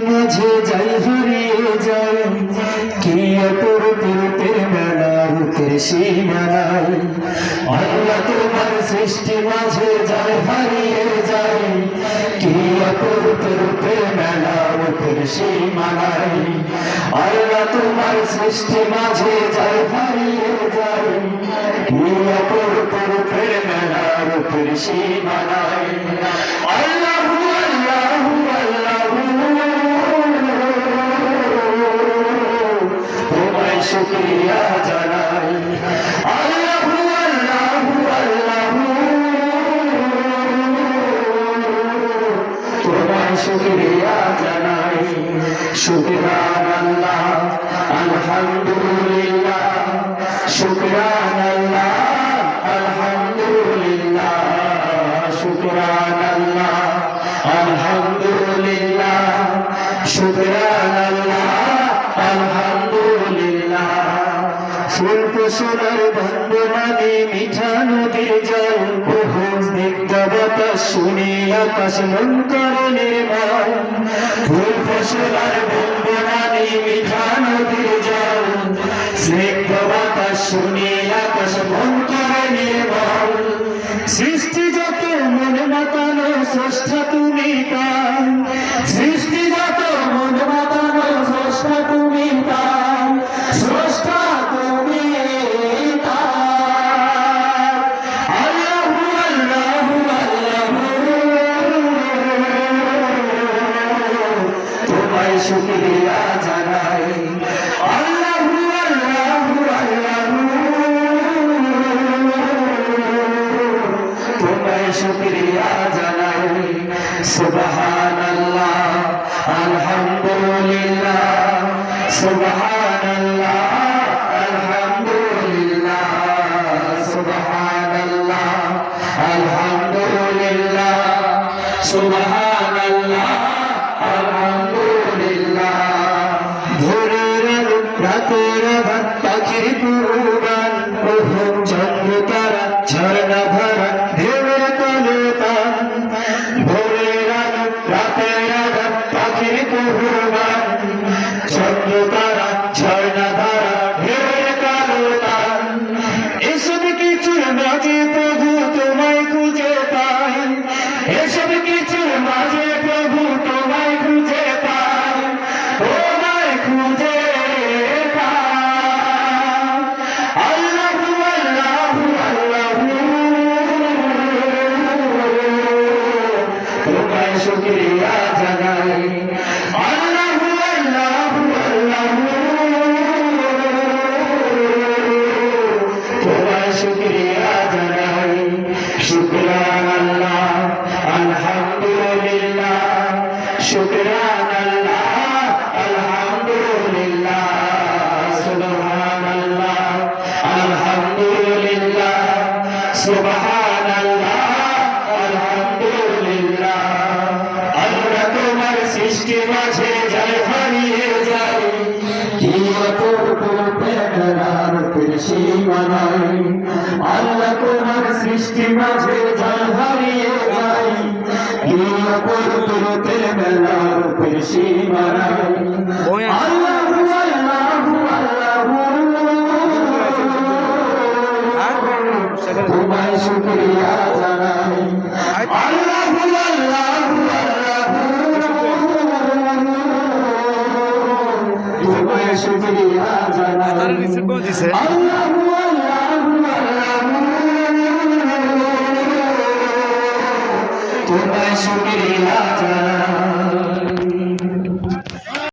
মাঝে যাই হারিয়ে যাই, কি অপরূপ রূপের মেলা, রূপের সীমানায়। আল্লাহ তোমার সৃষ্টি মাঝে যাই হারিয়ে যাই, কি অপরূপ রূপের মেলা, রূপের সীমানায়। আল্লাহ তোমার সৃষ্টি মাঝে যাই হারিয়ে যাই, কি অপরূপ রূপের মেলা, রূপের সীমানায়। আল্লাহু আল্লাহু আল্লাহু, তোমায় শুকরিয়া জানাই। আল্লাহু আল্লাহু আল্লাহু, তোমায় শুকরিয়া জানাই। শুকরান আল্লাহ, আলহামদুলিল্লাহ, শুকরান আল্লাহ, আলহামদুলিল্লাহ, শুকরান আল্লাহ, আলহামদুলিল্লাহ, শুকরান আল্লাহ, আলহামদুলিল্লাহ। ফুল ফসলের বন্দনানি, মিঠা নদীর জল, বহু স্নিগ্ধ বাতাস শুনি আকাশ মন করে নির্মল। ফুল ফসলের বন্দনানি, মিঠা নদীর জল, স্নিগ্ধ বাতাস শুনি আকাশ মন করে নির্মল। সৃষ্টি যত মন মাতানো, স্রষ্টা তুমি তাই। সৃষ্টি যত মন মাতানো, স্রষ্টা তুমি তাই। স্রষ্টা তুমি তাই। আল্লাহু আল্লাহু আল্লাহু, তোমায় শুকরিয়া জানাই। আল্লাহু আল্লাহু আল্লাহু, তোমায় শুকরিয়া জানাই। সুবহানাল্লাহ, আলহামদুলিল্লাহ, সুবহানাল্লাহ, আলহামদুলিল্লাহ, সুবহানাল্লাহ, আলহামদুলিল্লাহ, সুবহানাল্লাহ, আলহামদুলিল্লাহ। ভোরের আলো, রাতের আধার, পাখির কুরবান, প্রথম চন্দ্র তারা, ঝর্ণা ধারা, ঢেউয়ের তালে তান। ভোরের আলো, রাতের আধার, পাখির কুরবান, চন্দ্র তারা, ঝর্ণা ধারা, ঢেউয়ের তালে তান। এসব কিছুর মাঝে প্রভু তোমায় খুঁজে পাই। এসব কিছুর মাঝে প্রভু তোমায় খুঁজে পাই। তোমায় খুঁজে পাই। আল্লাহু আল্লাহু আল্লাহু, তোমায় শুকরিয়া জানাই। আল্লাহু আল্লাহু আল্লাহু, তোমায় শুকরিয়া জানাই। শুকরান আল্লাহ, আলহামদুলিল্লাহ, শুকরান আল্লাহ, আলহামদুলিল্লাহ, সুবহানাল্লাহ, আলহামদুলিল্লাহ, সুবহানাল্লাহ, আলহামদুলিল্লাহ। আল্লাহ তোমার সৃষ্টি মাঝে যাই হারিয়ে যাই, কি অপূর্ব মেলা, রূপের সীমানায়। আল্লাহ তোমার সৃষ্টি মাঝে যাই হারিয়ে যাই, কি অপূর্ব রূপের মেলা, রূপের সীমানায়। আল্লাহু আল্লাহু আল্লাহু, তোমায় শুকরিয়া জানাই। আল্লাহু আল্লাহু আল্লাহু, তোমায় শুকরিয়া জানাই। আল্লাহু আল্লাহু আল্লাহু, তোমায় শুকরিয়া জানাই।